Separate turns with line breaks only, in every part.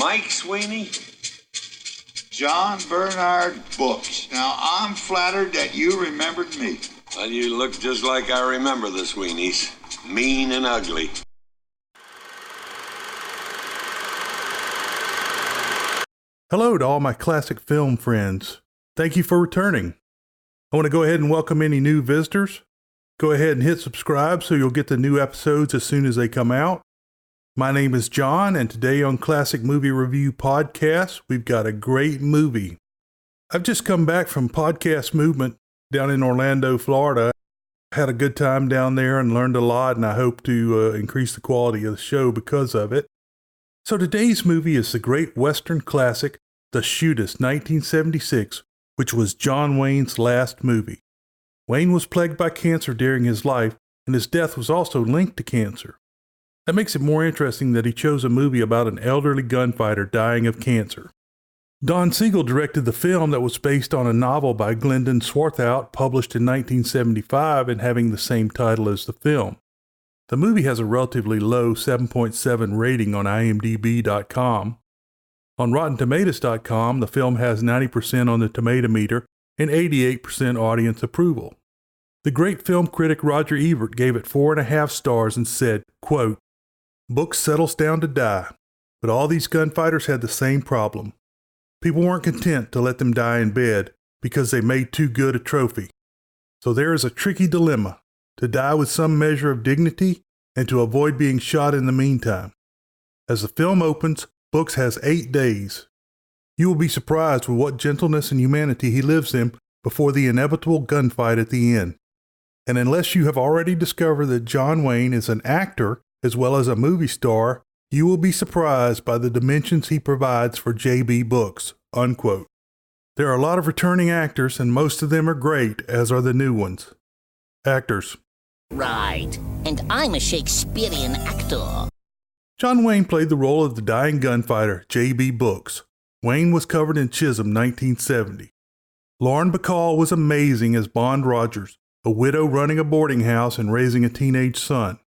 Mike Sweeney?
John Bernard Books. Now, I'm flattered that you remembered me.
Well, you look just like I remember the Sweeneys. Mean and ugly.
Hello to all my classic film friends. Thank you for returning. I want to go ahead and welcome any new visitors. Go ahead and hit subscribe so you'll get the new episodes as soon as they come out. My name is John, and today on Classic Movie Review Podcast, we've got a great movie. I've just come back from Podcast Movement down in Orlando, Florida. Had a good time down there and learned a lot, and I hope to increase the quality of the show because of it. So today's movie is the great Western classic, The Shootist, 1976, which was John Wayne's last movie. Wayne was plagued by cancer during his life, and his death was also linked to cancer. That makes it more interesting that he chose a movie about an elderly gunfighter dying of cancer. Don Siegel directed the film that was based on a novel by Glendon Swarthout, published in 1975 and having the same title as the film. The movie has a relatively low 7.7 rating on IMDb.com. On RottenTomatoes.com, the film has 90% on the tomato meter and 88% audience approval. The great film critic Roger Ebert gave it 4.5 stars and said, quote, "Books settles down to die, but all these gunfighters had the same problem. People weren't content to let them die in bed because they made too good a trophy. So there is a tricky dilemma, to die with some measure of dignity and to avoid being shot in the meantime. As the film opens, Books has 8 days. You will be surprised with what gentleness and humanity he lives in before the inevitable gunfight at the end. And unless you have already discovered that John Wayne is an actor as well as a movie star, you will be surprised by the dimensions he provides for J.B. Books," unquote. There are a lot of returning actors, and most of them are great, as are the new ones. Actors.
Right, and I'm a Shakespearean actor.
John Wayne played the role of the dying gunfighter, J.B. Books. Wayne was covered in Chisholm, 1970. Lauren Bacall was amazing as Bond Rogers, a widow running a boarding house and raising a teenage son.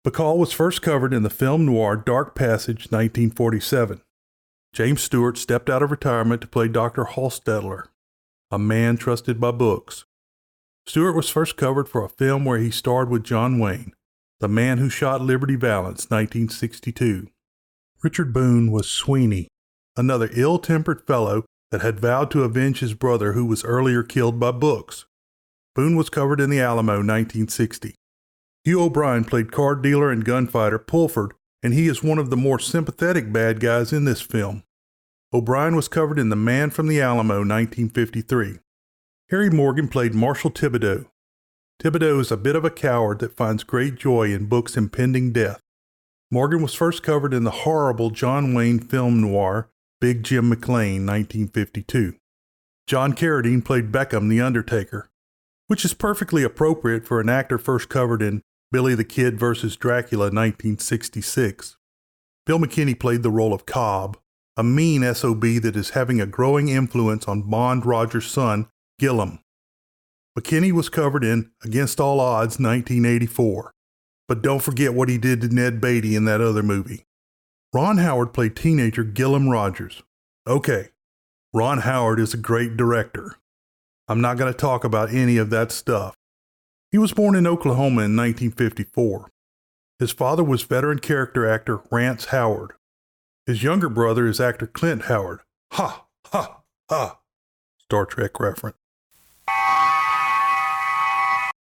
Bacall was first covered in the film noir Dark Passage, 1947. James Stewart stepped out of retirement to play Dr. Halstetler, a man trusted by Books. Stewart was first covered for a film where he starred with John Wayne, The Man Who Shot Liberty Valance, 1962. Richard Boone was Sweeney, another ill-tempered fellow that had vowed to avenge his brother who was earlier killed by Books. Boone was covered in The Alamo, 1960. Hugh O'Brian played card dealer and gunfighter Pulford, and he is one of the more sympathetic bad guys in this film. O'Brian was covered in The Man from the Alamo, 1953. Harry Morgan played Marshal Thibodeau. Thibodeau is a bit of a coward that finds great joy in Books' impending death. Morgan was first covered in the horrible John Wayne film noir Big Jim McLean, 1952. John Carradine played Beckham the Undertaker, which is perfectly appropriate for an actor first covered in Billy the Kid vs. Dracula, 1966. Bill McKinney played the role of Cobb, a mean SOB that is having a growing influence on Bond Rogers' son, Gillum. McKinney was covered in Against All Odds, 1984. But don't forget what he did to Ned Beatty in that other movie. Ron Howard played teenager Gillum Rogers. Okay, Ron Howard is a great director. I'm not going to talk about any of that stuff. He was born in Oklahoma in 1954. His father was veteran character actor Rance Howard. His younger brother is actor Clint Howard. Ha, ha, ha. Star Trek reference.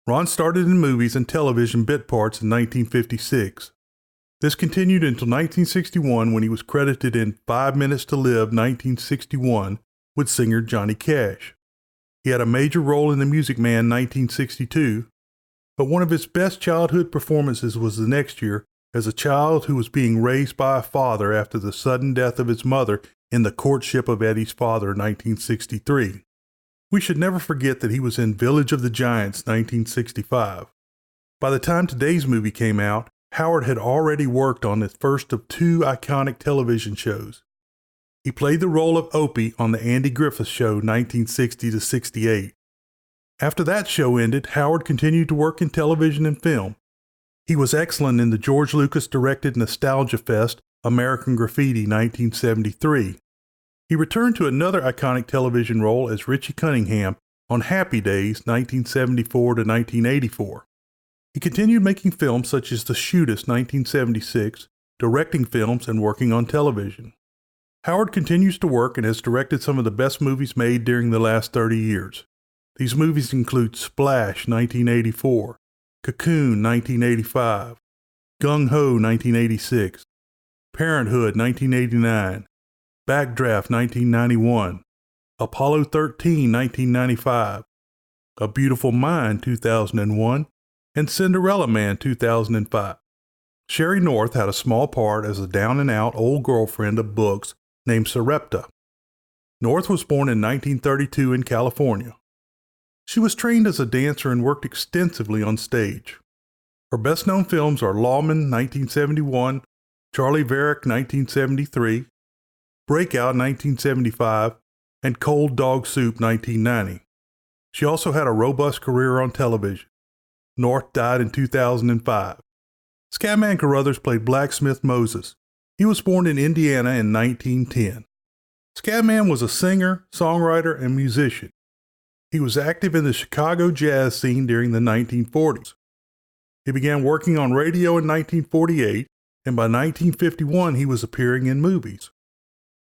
Ron started in movies and television bit parts in 1956. This continued until 1961 when he was credited in 5 Minutes to Live, 1961, with singer Johnny Cash. He had a major role in The Music Man, 1962, but one of his best childhood performances was the next year as a child who was being raised by a father after the sudden death of his mother in The Courtship of Eddie's Father, 1963. We should never forget that he was in Village of the Giants, 1965. By the time today's movie came out, Howard had already worked on the first of 2 iconic television shows. He played the role of Opie on The Andy Griffith Show, 1960-68. After that show ended, Howard continued to work in television and film. He was excellent in the George Lucas-directed Nostalgia Fest, American Graffiti 1973. He returned to another iconic television role as Richie Cunningham on Happy Days 1974 to 1984. He continued making films such as The Shootist 1976, directing films and working on television. Howard continues to work and has directed some of the best movies made during the last 30 years. These movies include Splash 1984, Cocoon 1985, Gung Ho 1986, Parenthood 1989, Backdraft 1991, Apollo 13 1995, A Beautiful Mind 2001, and Cinderella Man 2005. Sherry North had a small part as a down-and-out old girlfriend of Book's named Sarepta. North was born in 1932 in California. She was trained as a dancer and worked extensively on stage. Her best-known films are Lawman 1971, Charlie Varick 1973, Breakout 1975, and Cold Dog Soup 1990. She also had a robust career on television. North died in 2005. Scatman Carruthers played Blacksmith Moses. He was born in Indiana in 1910. Scatman was a singer, songwriter, and musician. He was active in the Chicago jazz scene during the 1940s. He began working on radio in 1948, and by 1951 he was appearing in movies.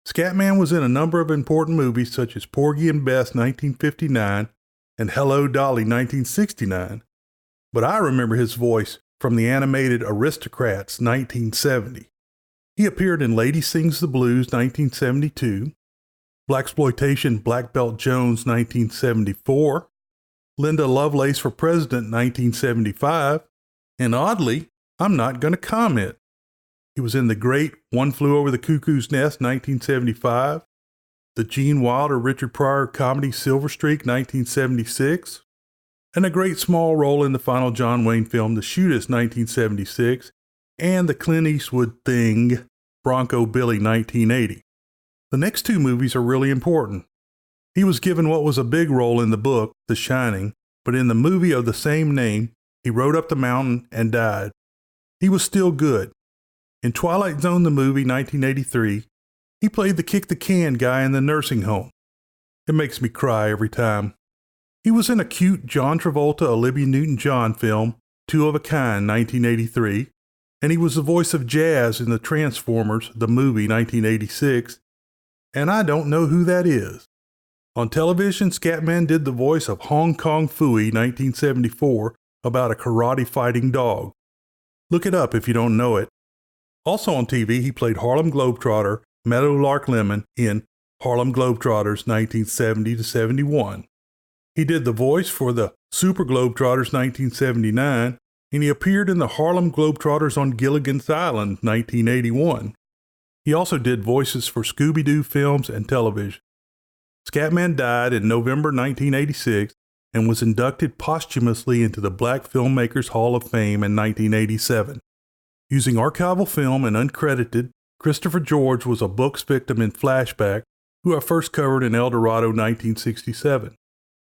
Scatman was in a number of important movies such as Porgy and Bess 1959 and Hello Dolly 1969, but I remember his voice from the animated Aristocrats 1970. He appeared in Lady Sings the Blues 1972, Blaxploitation Black Belt Jones 1974, Linda Lovelace for President 1975, and oddly, I'm Not Gonna Comment. He was in the great One Flew Over the Cuckoo's Nest 1975, the Gene Wilder Richard Pryor comedy Silver Streak 1976, and a great small role in the final John Wayne film The Shootist 1976, and the Clint Eastwood Thing Bronco Billy 1980. The next two movies are really important. He was given what was a big role in the book, The Shining, but in the movie of the same name, he rode up the mountain and died. He was still good. In Twilight Zone the movie 1983, he played the kick-the-can guy in the nursing home. It makes me cry every time. He was in a cute John Travolta Olivia Newton-John film, Two of a Kind 1983, and he was the voice of Jazz in the Transformers, the movie 1986, and I don't know who that is. On television, Scatman did the voice of Hong Kong Phooey 1974 about a karate fighting dog. Look it up if you don't know it. Also on TV, he played Harlem Globetrotter Meadowlark Lemon in Harlem Globetrotters 1970-71. He did the voice for the Super Globetrotters 1979, and he appeared in the Harlem Globetrotters on Gilligan's Island 1981. He also did voices for Scooby-Doo films and television. Scatman died in November 1986 and was inducted posthumously into the Black Filmmakers Hall of Fame in 1987. Using archival film and uncredited, Christopher George was a Books victim in Flashback, who I first covered in El Dorado 1967.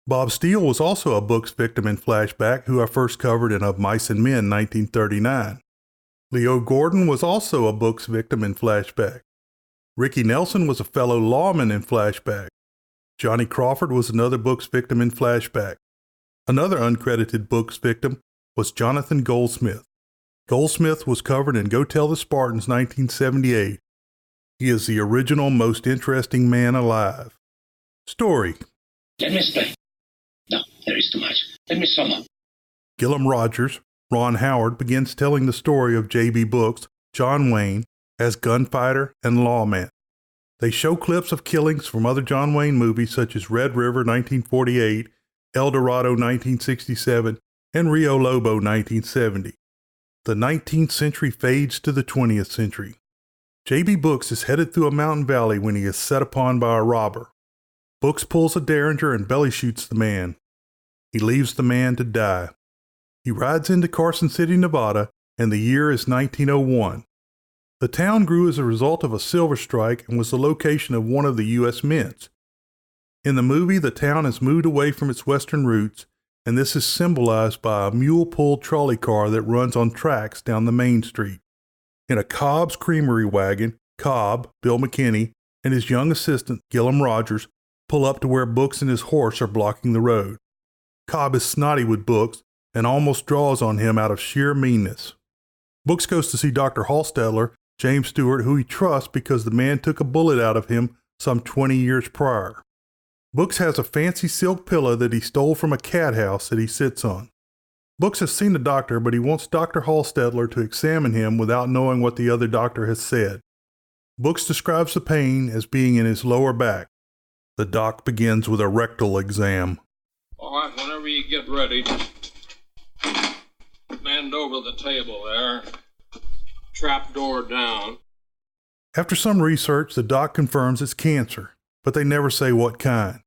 Bob Steele was also a Books victim in Flashback, who I first covered in Of Mice and Men 1939. Leo Gordon was also a Books victim in Flashback. Ricky Nelson was a fellow lawman in Flashback. Johnny Crawford was another Books victim in Flashback. Another uncredited Books victim was Jonathan Goldsmith. Goldsmith was covered in Go Tell the Spartans 1978. He is the original most interesting man alive. Story.
Let me explain. No, there is too much. Let me sum up.
Gillum Rogers, Ron Howard, begins telling the story of J.B. Books, John Wayne, as gunfighter and lawman. They show clips of killings from other John Wayne movies such as Red River 1948, El Dorado 1967, and Rio Lobo 1970. The 19th century fades to the 20th century. J.B. Books is headed through a mountain valley when he is set upon by a robber. Books pulls a derringer and belly shoots the man. He leaves the man to die. He rides into Carson City, Nevada, and the year is 1901. The town grew as a result of a silver strike and was the location of one of the U.S. mints. In the movie, the town has moved away from its western roots, and this is symbolized by a mule-pulled trolley car that runs on tracks down the main street. In a Cobb's Creamery wagon, Cobb, Bill McKinney, and his young assistant, Gillum Rogers, pull up to where Books and his horse are blocking the road. Cobb is snotty with Books and almost draws on him out of sheer meanness. Books goes to see Dr. Hallstetler, James Stewart, who he trusts because the man took a bullet out of him some 20 years prior. Books has a fancy silk pillow that he stole from a cat house that he sits on. Books has seen the doctor, but he wants Dr. Hallstetler to examine him without knowing what the other doctor has said. Books describes the pain as being in his lower back. The doc begins with a rectal exam.
All right, whenever you get ready, just bend over the table there. Trap door down.
After some research, the doc confirms it's cancer, but they never say what kind.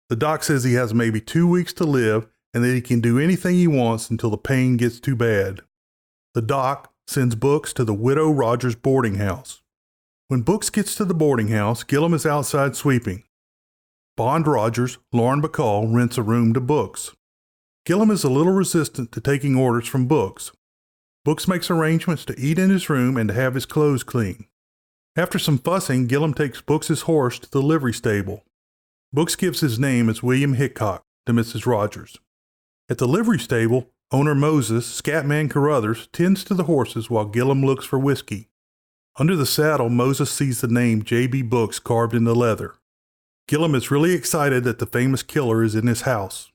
The doc says he has maybe 2 weeks to live and that he can do anything he wants until the pain gets too bad. The doc sends Books to the Widow Rogers boarding house. When Books gets to the boarding house, Gillum is outside sweeping. Bond Rogers, Lauren Bacall, rents a room to Books. Gillum is a little resistant to taking orders from Books. Books makes arrangements to eat in his room and to have his clothes clean. After some fussing, Gillum takes Books' horse to the livery stable. Books gives his name as William Hickok to Mrs. Rogers. At the livery stable, owner Moses, Scatman Carruthers, tends to the horses while Gillum looks for whiskey. Under the saddle, Moses sees the name J.B. Books carved in the leather. Gillum is really excited that the famous killer is in his house.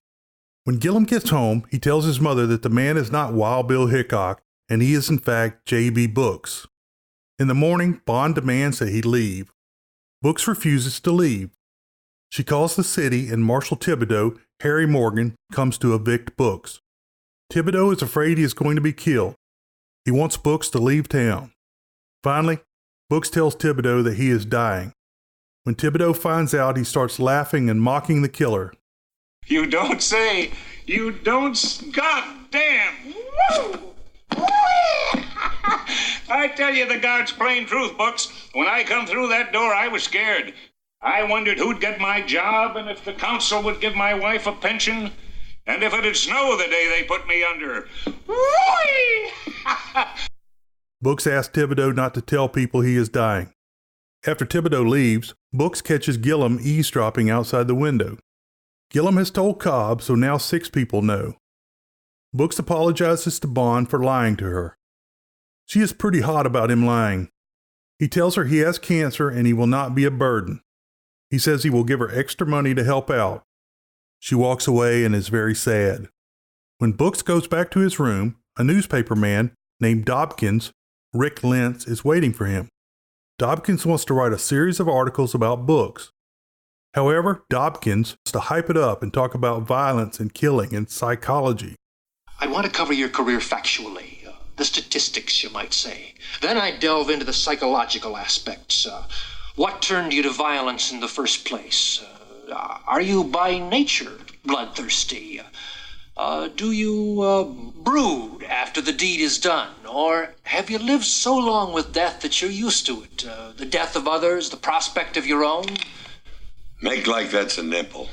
When Gillum gets home, he tells his mother that the man is not Wild Bill Hickok, and he is in fact J.B. Books. In the morning, Bond demands that he leave. Books refuses to leave. She calls the city, and Marshal Thibodeau, Harry Morgan, comes to evict Books. Thibodeau is afraid he is going to be killed. He wants Books to leave town. Finally, Books tells Thibodeau that he is dying. When Thibodeau finds out, he starts laughing and mocking the killer.
You don't say. You don't. God damn. Woo! I tell you the God's plain truth, Books. When I come through that door, I was scared. I wondered who'd get my job and if the council would give my wife a pension and if it'd snow the day they put me under.
Books asks Thibodeau not to tell people he is dying. After Thibodeau leaves, Books catches Gillum eavesdropping outside the window. Gillum has told Cobb, so now 6 people know. Books apologizes to Bond for lying to her. She is pretty hot about him lying. He tells her he has cancer and he will not be a burden. He says he will give her extra money to help out. She walks away and is very sad. When Books goes back to his room, a newspaper man named Dobkins, Rick Lentz, is waiting for him. Dobkins wants to write a series of articles about Books. However, Dobkins wants to hype it up and talk about violence and killing and psychology.
I want to cover your career factually, the statistics, you might say. Then I delve into the psychological aspects. What turned you to violence in the first place? Are you by nature bloodthirsty? Do you brood after the deed is done? Or have you lived so long with death that you're used to it? The death of others, the prospect of your own?
Make like that's a nipple.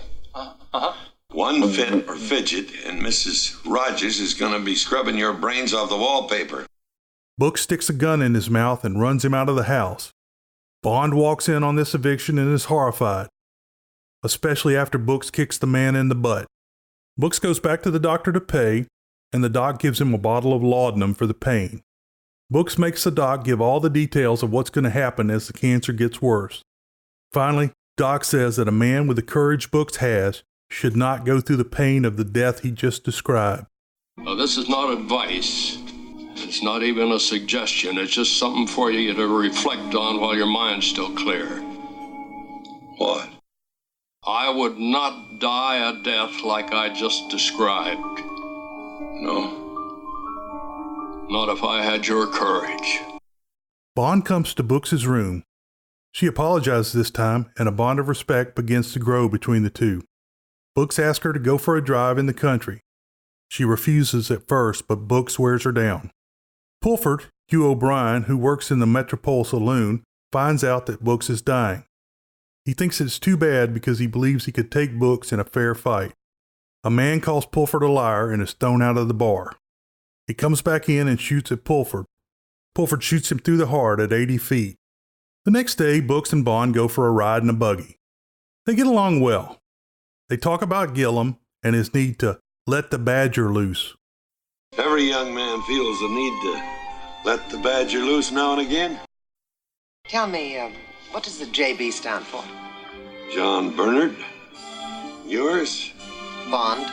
One fit or fidget, and Mrs. Rogers is going to be scrubbing your brains off the wallpaper.
Books sticks a gun in his mouth and runs him out of the house. Bond walks in on this eviction and is horrified, especially after Books kicks the man in the butt. Books goes back to the doctor to pay, and the doc gives him a bottle of laudanum for the pain. Books makes the doc give all the details of what's going to happen as the cancer gets worse. Finally, Doc says that a man with the courage Books has should not go through the pain of the death he just described.
Now, this is not advice. It's not even a suggestion. It's just something for you to reflect on while your mind's still clear.
What?
I would not die a death like I just described.
No.
Not if I had your courage.
Bond comes to Books' room. She apologizes this time, and a bond of respect begins to grow between the two. Books asks her to go for a drive in the country. She refuses at first, but Books wears her down. Pulford, Hugh O'Brien, who works in the Metropole Saloon, finds out that Books is dying. He thinks it's too bad because he believes he could take Books in a fair fight. A man calls Pulford a liar and is thrown out of the bar. He comes back in and shoots at Pulford. Pulford shoots him through the heart at 80 feet. The next day, Books and Bond go for a ride in a buggy. They get along well. They talk about Gillum and his need to let the badger loose.
Every young man feels the need to let the badger loose now and again.
Tell me, what does the JB stand for?
John Bernard. Yours?
Bond.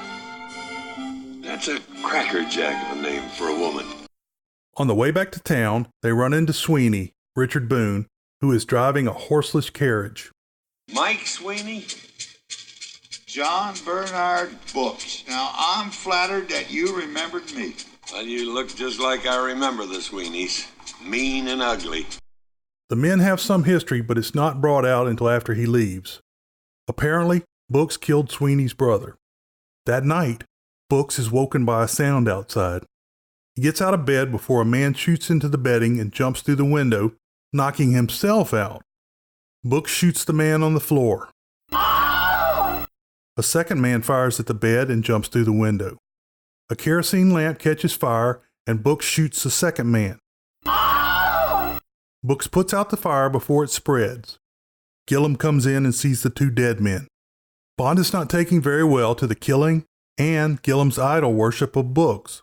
That's a crackerjack of a name for a woman.
On the way back to town, they run into Sweeney, Richard Boone, who is driving a horseless carriage.
Mike Sweeney?
John Bernard Books. Now, I'm flattered that you remembered me.
Well, you look just like I remember the Sweeneys. Mean and ugly.
The men have some history, but it's not brought out until after he leaves. Apparently, Books killed Sweeney's brother. That night, Books is woken by a sound outside. He gets out of bed before a man shoots into the bedding and jumps through the window, knocking himself out. Books shoots the man on the floor. A second man fires at the bed and jumps through the window. A kerosene lamp catches fire and Books shoots the second man. Books puts out the fire before it spreads. Gillum comes in and sees the two dead men. Bond is not taking very well to the killing and Gillum's idol worship of Books.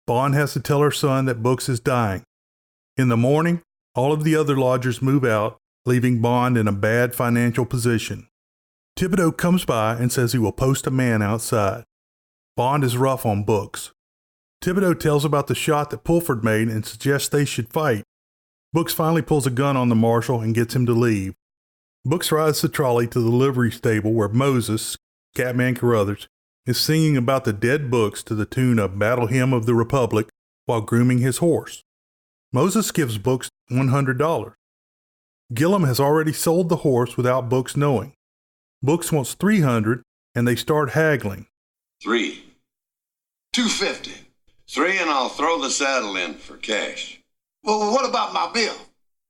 Bond has to tell her son that Books is dying. In the morning, all of the other lodgers move out, leaving Bond in a bad financial position. Thibodeau comes by and says he will post a man outside. Bond is rough on Books. Thibodeau tells about the shot that Pulford made and suggests they should fight. Books finally pulls a gun on the marshal and gets him to leave. Books rides the trolley to the livery stable where Moses, Scatman Carruthers, is singing about the dead Books to the tune of Battle Hymn of the Republic while grooming his horse. Moses gives Books $100. Gillum has already sold the horse without Books knowing. Books wants $300 and they start haggling.
$3.
$250.
$3 and I'll throw the saddle in for cash.
Well, what about my bill?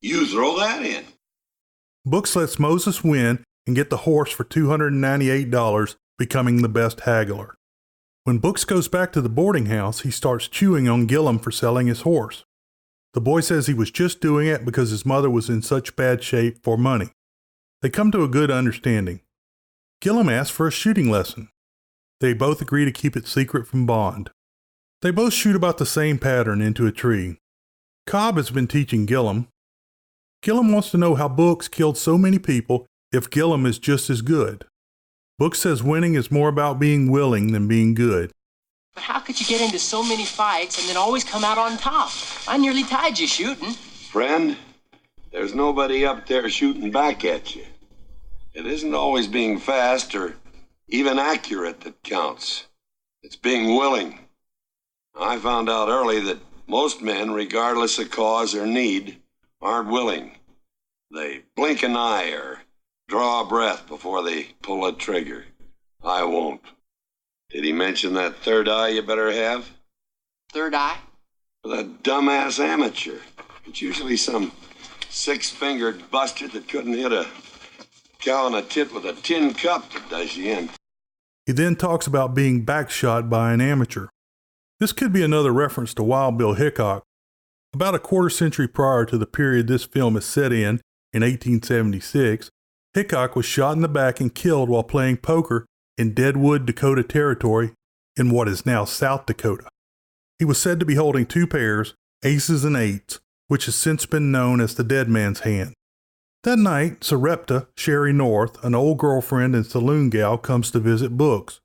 You throw that in.
Books lets Moses win and get the horse for $298, becoming the best haggler. When Books goes back to the boarding house, he starts chewing on Gillum for selling his horse. The boy says he was just doing it because his mother was in such bad shape for money. They come to a good understanding. Gillum asks for a shooting lesson. They both agree to keep it secret from Bond. They both shoot about the same pattern into a tree. Cobb has been teaching Gillum. Gillum wants to know how Books killed so many people if Gillum is just as good. Books says winning is more about being willing than being good.
But how could you get into so many fights and then always come out on top? I nearly tied you shooting.
Friend, there's nobody up there shooting back at you. It isn't always being fast or even accurate that counts. It's being willing. I found out early that most men, regardless of cause or need, aren't willing. They blink an eye or draw a breath before they pull a trigger. I won't. Did he mention that third eye you better have?
Third eye?
For that dumbass amateur. It's usually some six-fingered bustard that couldn't hit a cow in a tit with a tin cup that does you in.
He then talks about being backshot by an amateur. This could be another reference to Wild Bill Hickok. About a quarter century prior to the period this film is set in 1876, Hickok was shot in the back and killed while playing poker in Deadwood, Dakota Territory, in what is now South Dakota. He was said to be holding two pairs, aces and eights, which has since been known as the dead man's hand. That night, Sarepta, Sherry North, an old girlfriend and saloon gal, comes to visit Books.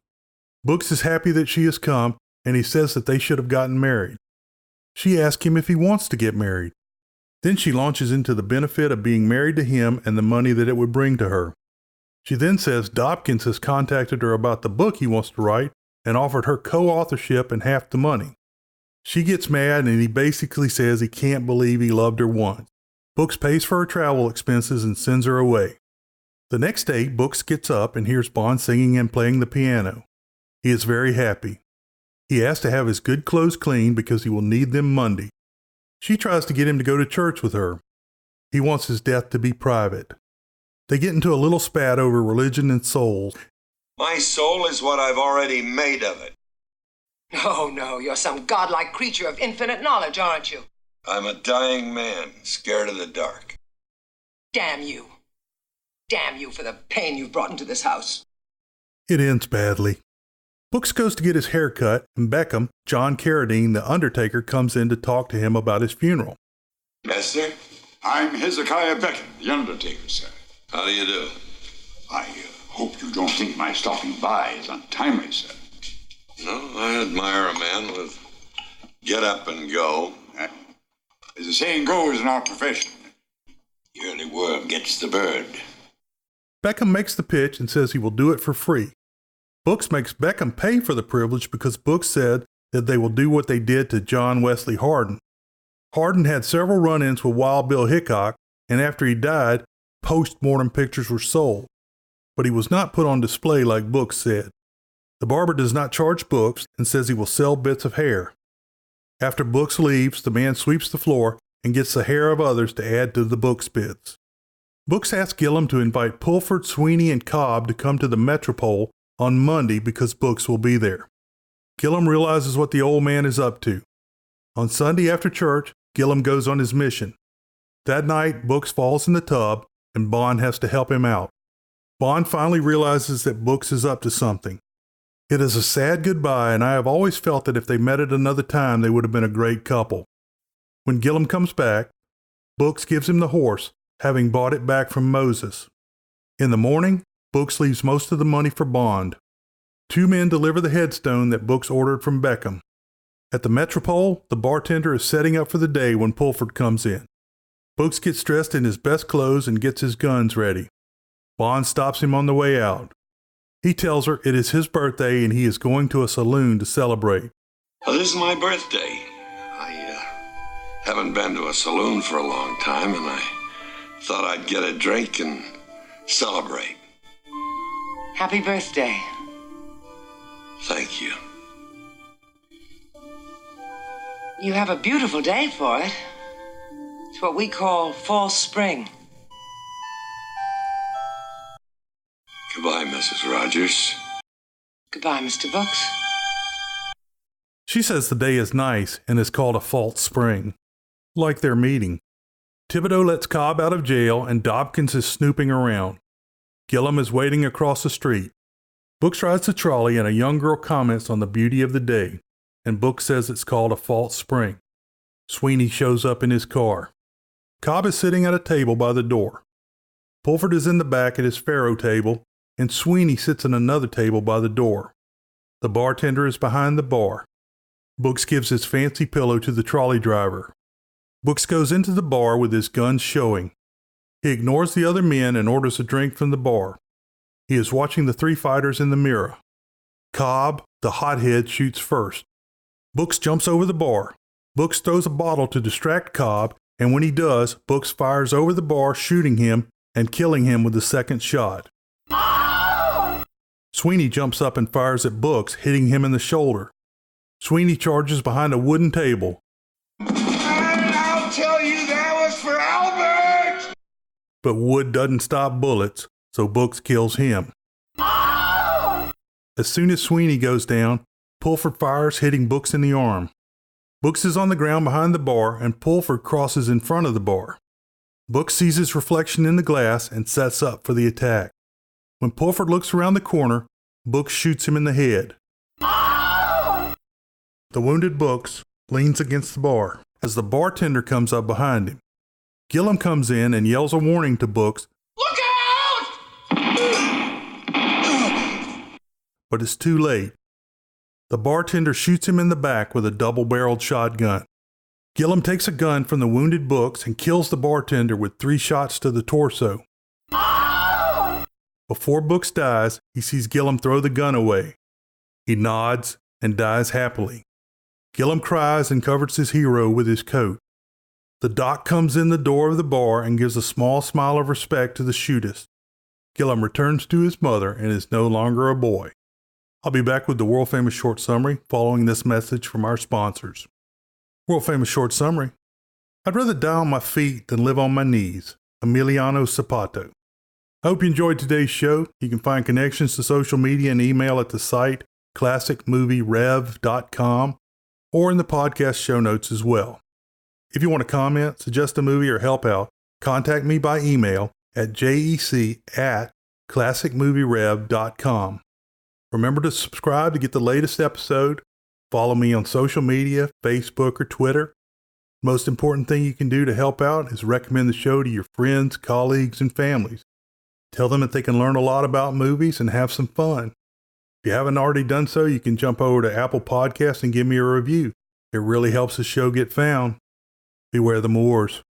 Books is happy that she has come, and he says that they should have gotten married. She asks him if he wants to get married. Then she launches into the benefit of being married to him and the money that it would bring to her. She then says Dobkins has contacted her about the book he wants to write and offered her co-authorship and half the money. She gets mad and he basically says he can't believe he loved her once. Books pays for her travel expenses and sends her away. The next day, Books gets up and hears Bond singing and playing the piano. He is very happy. He asks to have his good clothes cleaned because he will need them Monday. She tries to get him to go to church with her. He wants his death to be private. They get into a little spat over religion and souls.
My soul is what I've already made of it.
No, you're some godlike creature of infinite knowledge, aren't you?
I'm a dying man, scared of the dark.
Damn you. Damn you for the pain you've brought into this house.
It ends badly. Books goes to get his hair cut, and Beckham, John Carradine, the Undertaker, comes in to talk to him about his funeral.
Yes, sir?
I'm Hezekiah Beckham, the Undertaker, sir.
How do you do?
I hope you don't think my stopping by is untimely, sir.
No, I admire a man with get up and go.
As the saying goes in our profession,
The early worm gets the bird.
Beckham makes the pitch and says he will do it for free. Books makes Beckham pay for the privilege because Books said that they will do what they did to John Wesley Hardin. Hardin had several run-ins with Wild Bill Hickok, and after he died, post-mortem pictures were sold. But he was not put on display like Books said. The barber does not charge Books and says he will sell bits of hair. After Books leaves, the man sweeps the floor and gets the hair of others to add to the Books bits. Books asks Gillum to invite Pulford, Sweeney, and Cobb to come to the Metropole on Monday because Books will be there. Gillum realizes what the old man is up to. On Sunday after church, Gillum goes on his mission. That night, Books falls in the tub, and Bond has to help him out. Bond finally realizes that Books is up to something. It is a sad goodbye, and I have always felt that if they met at another time, they would have been a great couple. When Gillum comes back, Books gives him the horse, having bought it back from Moses. In the morning, Books leaves most of the money for Bond. 2 men deliver the headstone that Books ordered from Beckham. At the Metropole, the bartender is setting up for the day when Pulford comes in. Books gets dressed in his best clothes and gets his guns ready. Bond stops him on the way out. He tells her it is his birthday and he is going to a saloon to celebrate.
Well, this is my birthday. I haven't been to a saloon for a long time, and I thought I'd get a drink and celebrate.
Happy birthday.
Thank you.
You have a beautiful day for it. It's what we call fall spring.
Goodbye, Mrs. Rogers.
Goodbye, Mr. Books.
She says the day is nice and is called a false spring, like their meeting. Thibodeau lets Cobb out of jail and Dobkins is snooping around. Gillum is waiting across the street. Books rides the trolley and a young girl comments on the beauty of the day, and Books says it's called a false spring. Sweeney shows up in his car. Cobb is sitting at a table by the door. Pulford is in the back at his faro table, and Sweeney sits at another table by the door. The bartender is behind the bar. Books gives his fancy pillow to the trolley driver. Books goes into the bar with his guns showing. He ignores the other men and orders a drink from the bar. He is watching the 3 fighters in the mirror. Cobb, the hothead, shoots first. Books jumps over the bar. Books throws a bottle to distract Cobb, and when he does, Books fires over the bar, shooting him and killing him with the second shot. Sweeney jumps up and fires at Books, hitting him in the shoulder. Sweeney charges behind a wooden table.
And I'll tell you that was for Albert!
But wood doesn't stop bullets, so Books kills him. As soon as Sweeney goes down, Pulford fires, hitting Books in the arm. Books is on the ground behind the bar, and Pulford crosses in front of the bar. Books sees his reflection in the glass and sets up for the attack. When Pulford looks around the corner, Books shoots him in the head. The wounded Books leans against the bar as the bartender comes up behind him. Gillum comes in and yells a warning to Books.
Look out!
But it's too late. The bartender shoots him in the back with a double-barreled shotgun. Gillum takes a gun from the wounded Books and kills the bartender with 3 shots to the torso. Before Books dies, he sees Gillum throw the gun away. He nods and dies happily. Gillum cries and covers his hero with his coat. The doc comes in the door of the bar and gives a small smile of respect to the shootist. Gillum returns to his mother and is no longer a boy. I'll be back with the world-famous short summary following this message from our sponsors. World-famous short summary. I'd rather die on my feet than live on my knees. Emiliano Zapata. I hope you enjoyed today's show. You can find connections to social media and email at the site classicmovierev.com or in the podcast show notes as well. If you want to comment, suggest a movie, or help out, contact me by email at jec@classicmovierev.com. Remember to subscribe to get the latest episode. Follow me on social media, Facebook or Twitter. The most important thing you can do to help out is recommend the show to your friends, colleagues, and families. Tell them that they can learn a lot about movies and have some fun. If you haven't already done so, you can jump over to Apple Podcasts and give me a review. It really helps the show get found. Beware the Moors.